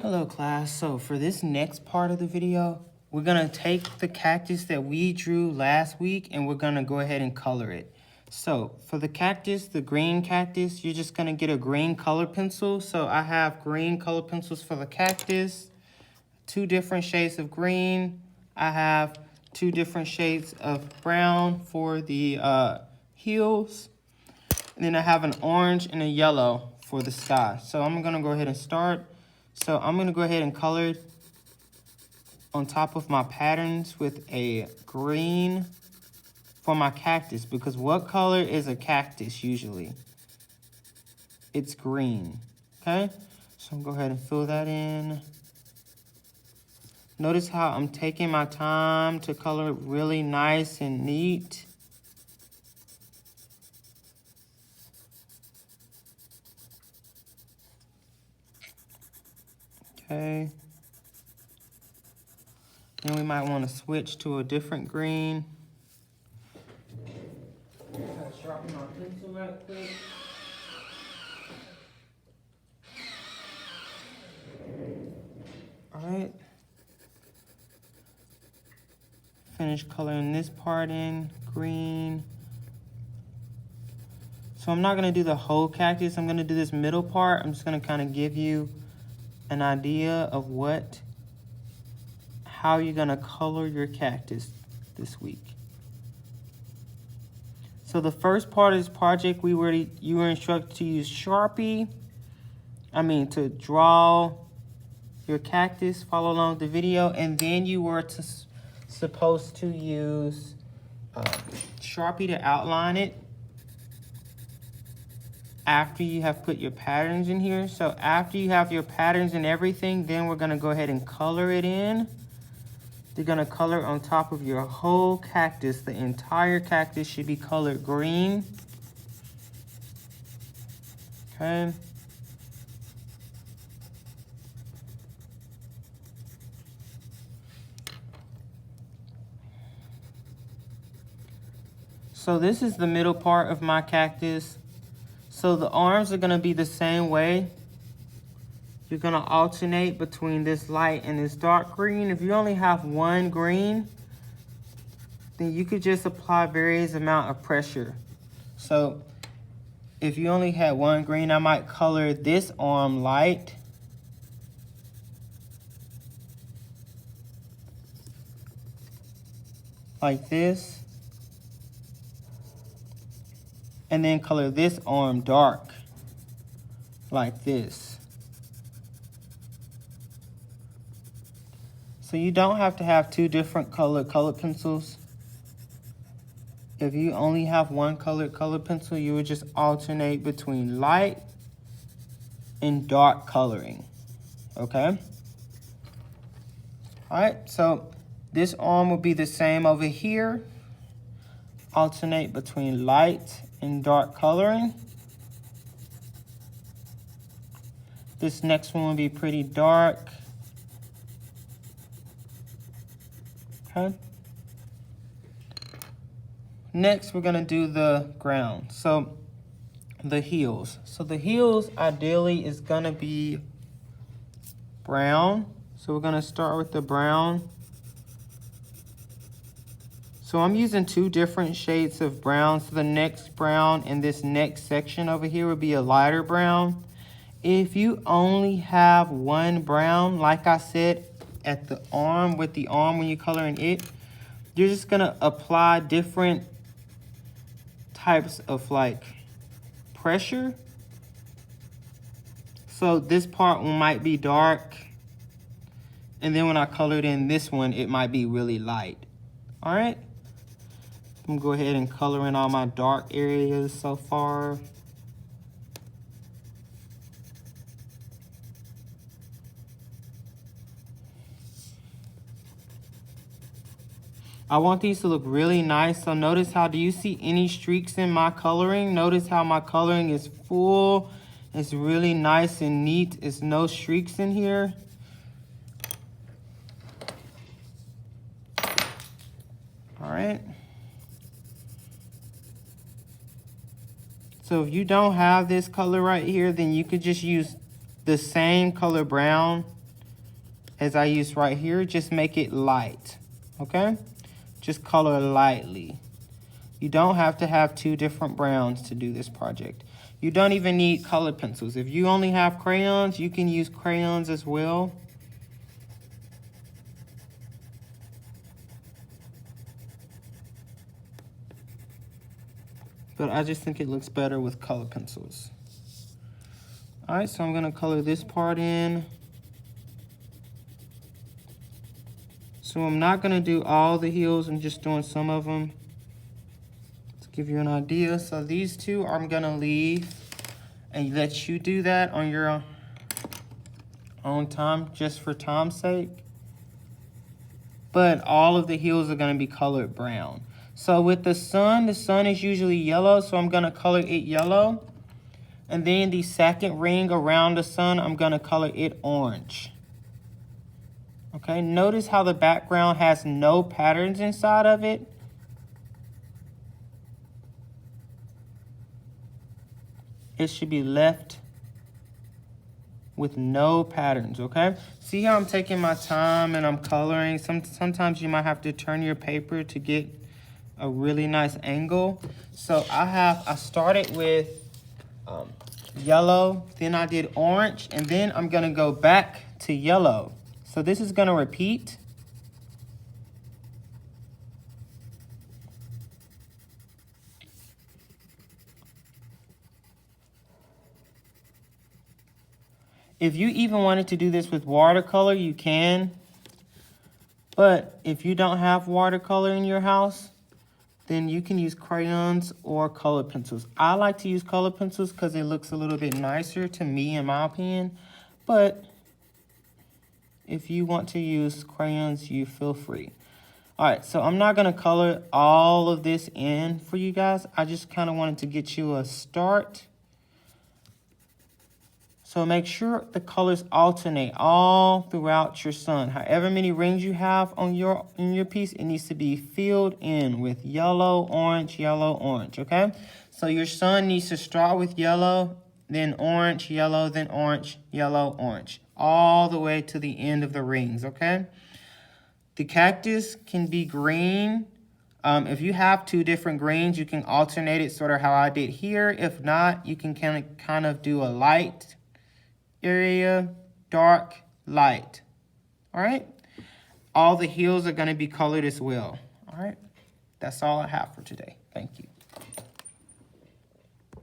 Hello class, so for this next part of the video, we're gonna take the cactus that we drew last week and we're gonna go ahead and color it. So for the cactus, the green cactus, you're just gonna get a green color pencil. So I have green color pencils for the cactus, 2 different shades of green. I have 2 different shades of brown for the heels. And then I have an orange and a yellow for the sky. So I'm gonna go ahead and start. So I'm gonna go ahead and color on top of my patterns with a green for my cactus, because what color is a cactus usually? It's green, okay? So I'm gonna go ahead and fill that in. Notice how I'm taking my time to color it really nice and neat. Okay. Then we might want to switch to a different green. Sharpen my pencil right quick. Alright. Finish coloring this part in green. So I'm not going to do the whole cactus. I'm going to do this middle part. I'm just going to kind of give you an idea of how you're going to color your cactus this week. So the first part of this project, you were instructed to use Sharpie. To draw your cactus, follow along with the video, and then you were supposed to use Sharpie to outline it after you have put your patterns in here. So after you have your patterns and everything, then we're gonna go ahead and color it in. You're gonna color on top of your whole cactus. The entire cactus should be colored green. Okay. So this is the middle part of my cactus. So the arms are gonna be the same way. You're gonna alternate between this light and this dark green. If you only have one green, then you could just apply various amount of pressure. So if you only had one green, I might color this arm light. Like this. And then color this arm dark, like this. So you don't have to have 2 different color pencils. If you only have one color pencil, you would just alternate between light and dark coloring, okay? All right, so this arm will be the same over here. Alternate between light and dark coloring. This next one will be pretty dark. Okay. Next, we're gonna do the ground. So the heels. So the heels ideally is gonna be brown. So we're gonna start with the brown. So I'm using 2 different shades of brown. So the next brown in this next section over here would be a lighter brown. If you only have one brown, like I said, at the arm, with the arm when you're coloring it, you're just gonna apply different types of pressure. So this part might be dark. And then when I colored in this one, it might be really light. All right. I'm gonna go ahead and color in all my dark areas so far. I want these to look really nice. So notice how, do you see any streaks in my coloring? Notice how my coloring is full. It's really nice and neat. There's no streaks in here. All right. So if you don't have this color right here, then you could just use the same color brown as I use right here, just make it light, okay? Just color lightly. You don't have to have two different browns to do this project. You don't even need colored pencils. If you only have crayons, you can use crayons as well. But I just think it looks better with colored pencils. All right, so I'm gonna color this part in. So I'm not gonna do all the heels, I'm just doing some of them. Give you an idea. So these two I'm gonna leave and let you do that on your own time, just for time's sake. But all of the heels are gonna be colored brown. So with the sun is usually yellow, so I'm gonna color it yellow. And then the second ring around the sun, I'm gonna color it orange. Okay, notice how the background has no patterns inside of it. It should be left with no patterns, okay? See how I'm taking my time and I'm coloring? Sometimes you might have to turn your paper to get a really nice angle. So I started with yellow, then I did orange, and then I'm gonna go back to yellow. So this is gonna repeat. If you even wanted to do this with watercolor, you can. But if you don't have watercolor in your house, then you can use crayons or colored pencils. I like to use colored pencils because it looks a little bit nicer to me, in my opinion. But if you want to use crayons, you feel free. All right, so I'm not gonna color all of this in for you guys. I just kind of wanted to get you a start. So make sure the colors alternate all throughout your sun. However many rings you have on in your piece, it needs to be filled in with yellow, orange, okay? So your sun needs to start with yellow, then orange, yellow, then orange, yellow, orange, all the way to the end of the rings, okay? The cactus can be green. If you have two different greens, you can alternate it sort of how I did here. If not, you can kind of do a light area, dark, light. All right? All the heels are going to be colored as well. All right? That's all I have for today. Thank you.